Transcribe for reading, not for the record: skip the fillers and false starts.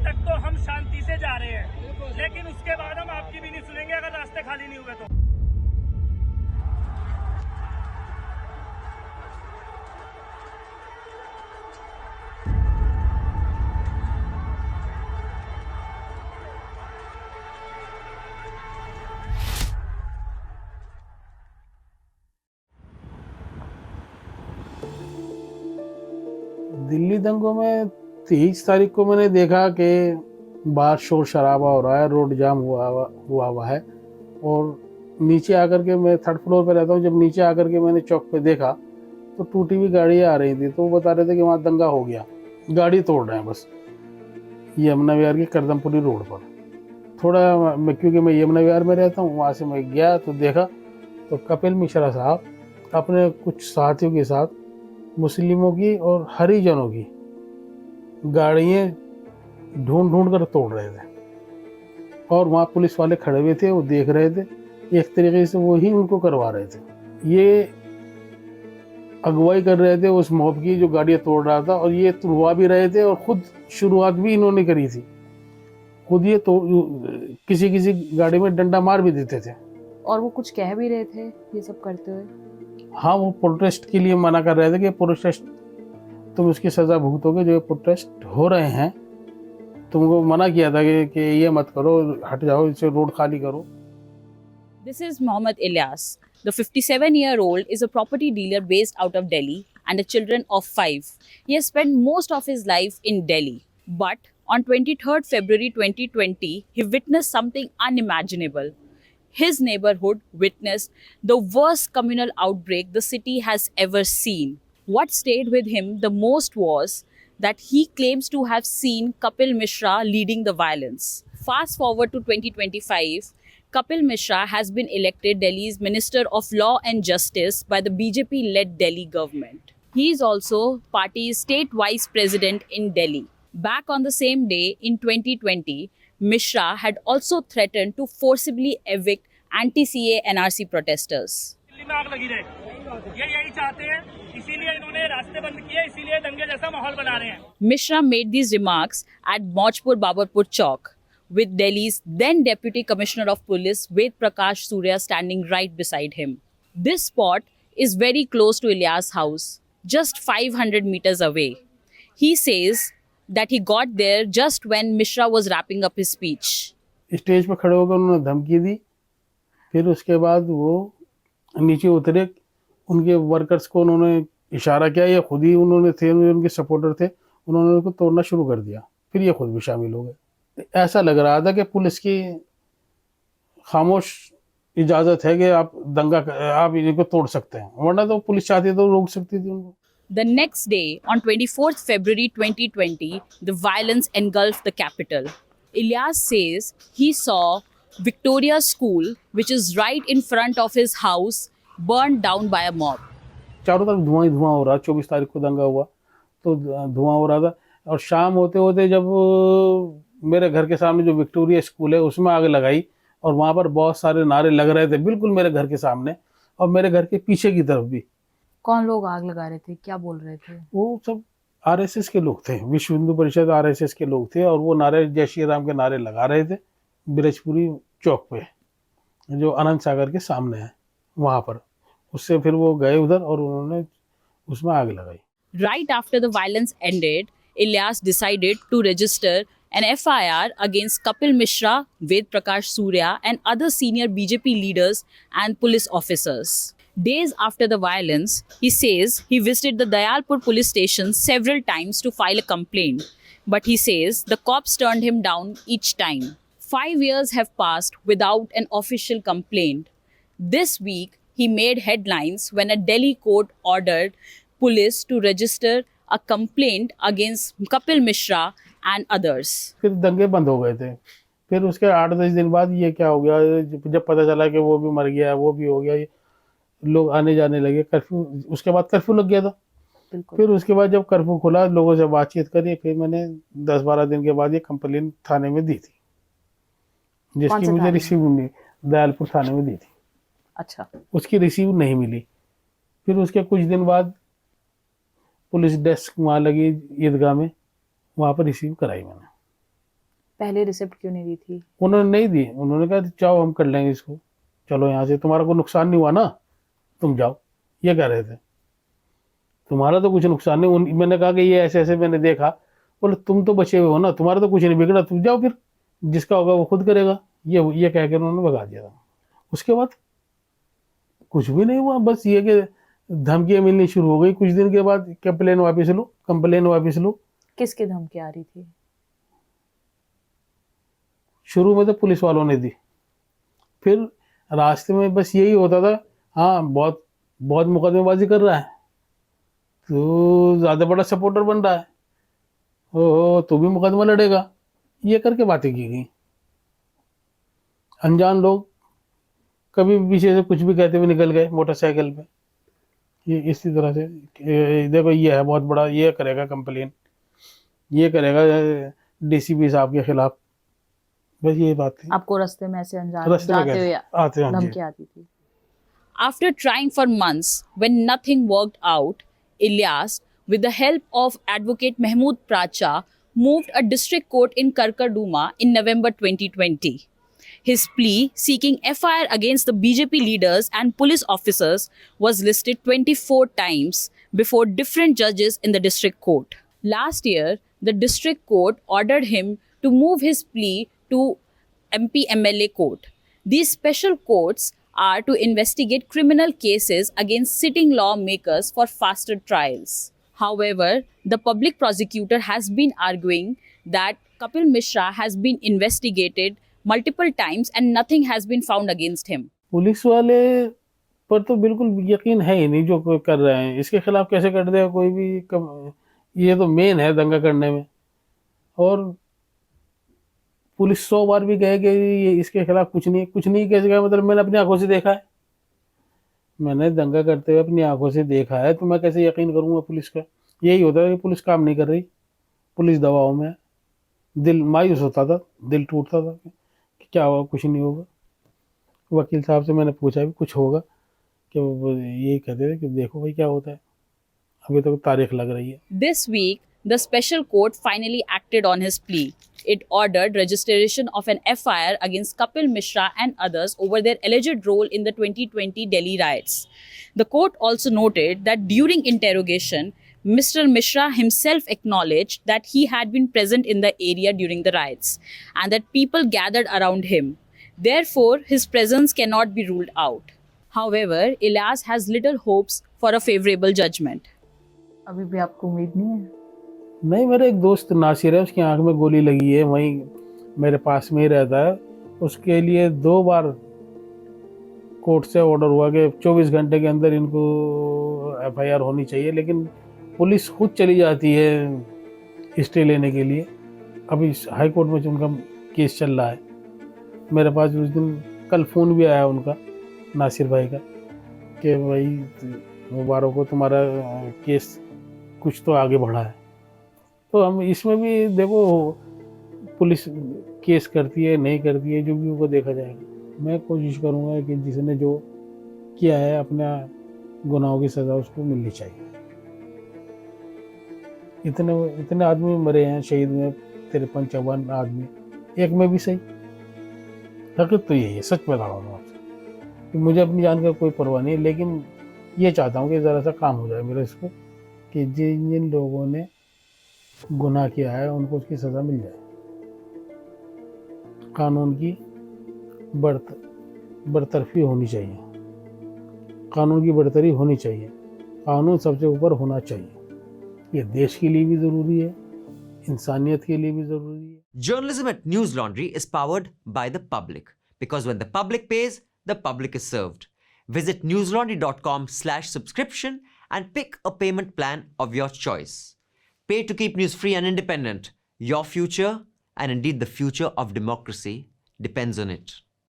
तक तो हम शांति से जा रहे हैं, लेकिन उसके बाद हम आपकी भी नहीं सुनेंगे अगर रास्ते खाली नहीं हुए तो। दिल्ली दंगों में 23 तारीख को मैंने देखा कि बाहर शोर शराबा हो रहा है, रोड जाम हुआ है। और नीचे आकर के, मैं थर्ड फ्लोर पे रहता हूँ, जब नीचे आकर के मैंने चौक पे देखा तो टूटी हुई गाड़ियाँ आ रही थी। तो वो बता रहे थे कि वहाँ दंगा हो गया, गाड़ी तोड़ रहे हैं बस यमुना विहार की करदमपुरी रोड पर। थोड़ा क्योंकि मैं यमुना विहार में रहता हूँ, वहाँ से मैं गया तो देखा तो कपिल मिश्रा साहब अपने कुछ साथियों के साथ मुस्लिमों की और हरिजनों की गाड़ियाँ ढूंढ ढूंढ कर तोड़ रहे थे। और वहाँ पुलिस वाले खड़े हुए थे, वो देख रहे थे, एक तरीके से वो ही उनको करवा रहे थे। ये अगुवाई कर रहे थे उस मॉब की जो गाड़ियाँ तोड़ रहा था, और ये तुड़वा भी रहे थे, और खुद शुरुआत भी इन्होंने करी थी। खुद ये तो किसी किसी गाड़ी में डंडा मार भी देते थे। और वो कुछ कह भी रहे थे ये सब करते हुए? हाँ, वो प्रोटेस्ट के लिए मना कर रहे थे कि प्रोटेस्ट तुम उसकी सजा भुगतोगे, जो प्रोटेस्ट हो रहे हैं तुमको मना किया था कि ये मत करो, हट जाओ, इसे रोड खाली करो। This is Mohammad Ilyas. The 57-year-old is a property dealer based out of Delhi and a children of 5. He has spent most of his life in Delhi. But on 23rd February 2020, he witnessed something unimaginable. His neighborhood witnessed the worst communal outbreak the city has ever seen. What stayed with him the most was that he claims to have seen Kapil Mishra leading the violence. Fast forward to 2025, Kapil Mishra has been elected Delhi's Minister of Law and Justice by the BJP-led Delhi government. He is also party's state vice president in Delhi. Back on the same day in 2020, Mishra had also threatened to forcibly evict anti-CA NRC protesters. Delhi में आग लगी रहे, ये यही चाहते हैं, इसीलिए इन्होंने रास्ते बंद किए, इसीलिए दंगे जैसा माहौल बना रहे हैं। Mishra made these remarks at Mojpur Babarpur Chowk, with Delhi's then Deputy Commissioner of Police Ved Prakash Surya standing right beside him. This spot is very close to Ilyas' house, just 500 meters away. He says that he got there just when Mishra was wrapping up his speech. Stage पर खड़े होकर उन्होंने धमकी दी। फिर उसके बाद वो नीचे उतरे, उनके वर्कर्स को उन्होंने इशारा किया, या खुद ही उन्होंने थे, उनके सपोर्टर थे, उन्होंने उनको तोड़ना शुरू कर दिया। फिर ये खुद भी शामिल हो गए। ऐसा लग रहा था कि पुलिस की खामोश इजाजत है कि आप इनको तोड़ सकते हैं, वरना तो पुलिस चाहती तो रोक सकती थी उनको। The next day, on 24th February 2020, the violence engulfed the capital. Ilyas says he saw Victoria School, which is right in front of his house, burned down by a mob. चारों तरफ धुआं ही धुआं हो रहा। 24 तारीख को दंगा हुआ तो धुआं हो रहा था, और शाम होते होते जब मेरे घर के सामने जो विक्टोरिया स्कूल है उसमें आग लगाई, और वहाँ पर बहुत सारे नारे लग रहे थे बिल्कुल मेरे घर के सामने, और मेरे घर के पीछे की तरफ भी। कौन लोग आग लगा रहे थे, क्या बोल रहे थे? वो सब आरएसएस के लोग थे, विश्व हिंदू परिषद आरएसएस के लोग थे, और वो नारे जय श्री राम के नारे लगा रहे थे ब्रजपुरी चौक पे, जो आनंद सागर के सामने है वहाँ पर। उससे फिर वो गए उधर और उन्होंने उसमें आग लगाई। Right after the violence ended, Ilyas decided to register an FIR against Kapil Mishra, Ved Prakash Surya, and other senior BJP leaders and police officers. Days after the violence, he says he visited the Dayalpur police station several times to file a complaint, but he says the cops turned him down each time. 5 years have passed without an official complaint. This week, he made headlines when a Delhi court ordered police to register a complaint against Kapil Mishra and others. फिर दंगे बंद हो गए थे। फिर उसके 8-10 दिन बाद ये क्या हो गया, जब पता चला कि वो भी मर गया, वो भी हो गया, लोग आने जाने लगे, कर्फ्यू, उसके बाद कर्फ्यू लग गया था। फिर उसके बाद जब कर्फ्यू खुला, लोगों से बातचीत करी, फिर मैंने 10-12 दिन के बाद ये कंप्लेंट थाने में दी थी, जिसकी मुझे रिसीव नहीं, दयालपुर थाने में दी थी। अच्छा, उसकी रिसीव नहीं मिली। फिर उसके कुछ दिन बाद पुलिस डेस्क वहाँ लगी ईदगाह में, वहाँ पर रिसीव कराई मैंने। पहले रिसिप्ट क्यों नहीं दी थी? उन्होंने नहीं दी, उन्होंने कहा जाओ हम कर लेंगे इसको, चलो यहाँ से, तुम्हारा कोई नुकसान नहीं हुआ ना, तुम जाओ, ये कह रहे थे। तुम्हारा तो कुछ नुकसान नहीं। मैंने कहा कि ये ऐसे ऐसे मैंने देखा, बोले तुम तो बचे हुए हो ना, तुम्हारा तो कुछ नहीं बिगड़ा, तुम जाओ फिर, जिसका होगा वो खुद करेगा, ये कह के उन्होंने भगा दिया था। उसके बाद कुछ भी नहीं हुआ, बस ये कि धमकियाँ मिलनी शुरू हो गई। कुछ दिन के बाद कंप्लेन वापस लो। किसकी धमकी आ रही थी? शुरू में तो पुलिस वालों ने दी, फिर रास्ते में बस यही होता था, हाँ बहुत बहुत मुकदमेबाजी कर रहा है, तो ज़्यादा बड़ा सपोर्टर बन रहा है, ओ तो भी मुकदमा लड़ेगा, ये करके बातें की गई। अनजान लोग कभी भी पीछे से कुछ भी कहते हुए निकल गए मोटरसाइकिल पे, ये इसी तरह से। देखो ये है बहुत बड़ा, ये करेगा कंप्लेन, ये करेगा डीसीपी साहब के खिलाफ, बस ये बात थी। आपको रास्ते में ऐसे अनजान रास्ते में जाते हुए आते हैं धमकी आती थी? After trying for months, when nothing worked out, Ilyas, with the help of advocate Mahmood Pracha, moved a district court in Karkarduma in November 2020. His plea seeking FIR against the BJP leaders and police officers was listed 24 times before different judges in the district court. Last year, the district court ordered him to move his plea to MP MLA court. These special courts are to investigate criminal cases against sitting lawmakers for faster trials. However, the public prosecutor has been arguing that Kapil Mishra has been investigated multiple times and nothing has been found against him. Police वाले पर तो बिल्कुल यकीन है ही नहीं जो कोई कर रहे हैं, इसके खिलाफ कैसे कर देगा कोई भी। ये तो मेन है दंगा करने में, और पुलिस 100 बार भी कहे कि ये इसके खिलाफ कुछ नहीं कैसे कहा, मतलब मैंने अपनी आंखों से देखा है, मैंने दंगा करते हुए अपनी आंखों से देखा है, तो मैं कैसे यकीन करूंगा पुलिस का। यही होता है कि पुलिस काम नहीं कर रही, पुलिस दबाव में। दिल मायूस होता था, दिल टूटता था कि क्या होगा, कुछ नहीं होगा। वकील साहब से मैंने पूछा भी कुछ होगा, कि वो यही कहते थे कि देखो भाई क्या होता है, अभी तक तारीख लग रही है। This week, the special court finally acted on his plea. It ordered registration of an FIR against Kapil Mishra and others over their alleged role in the 2020 Delhi riots. The court also noted that during interrogation, Mr. Mishra himself acknowledged that he had been present in the area during the riots and that people gathered around him. Therefore, his presence cannot be ruled out. However, Ilyas has little hopes for a favorable judgment. अभी भी आपको उम्मीद नहीं है? नहीं, मेरा एक दोस्त नासिर है, उसकी आंख में गोली लगी है, वहीं मेरे पास में ही रहता है। उसके लिए 2 बार कोर्ट से ऑर्डर हुआ कि 24 घंटे के अंदर इनको FIR होनी चाहिए, लेकिन पुलिस खुद चली जाती है स्टे लेने के लिए। अभी हाई कोर्ट में उनका केस चल रहा है। मेरे पास उस दिन कल फ़ोन भी आया उनका, नासिर भाई का, कि भाई मुबारक हो, तुम्हारा केस कुछ तो आगे बढ़ा है। तो हम इसमें भी देखो, पुलिस केस करती है नहीं करती है, जो भी होगा देखा जाएगा। मैं कोशिश करूँगा कि जिसने जो किया है अपना गुनाहों की सज़ा उसको मिलनी चाहिए। इतने आदमी मरे हैं, शहीद हुए 53-54 आदमी, एक में भी सही। हकीकत तो यही है, सच बता रहा हूँ आपसे कि मुझे अपनी जान का कोई परवाह नहीं है, लेकिन ये चाहता हूँ कि ज़रा सा काम हो जाए मेरा इसको, कि जिन लोगों ने गुनाह किया है उनको उसकी सज़ा मिल जाए। कानून की बरतरफी होनी चाहिए, कानून की बढ़ोतरी होनी चाहिए, कानून सबसे ऊपर होना चाहिए। ये देश के लिए भी ज़रूरी है, इंसानियत के लिए भी ज़रूरी है। Journalism at News Laundry is powered by the public, because when the public pays, the public is served. Visit newslaundry.com/subscription and pick a payment plan of your choice. Pay to keep news free and independent. Your future, and indeed the future of democracy, depends on it.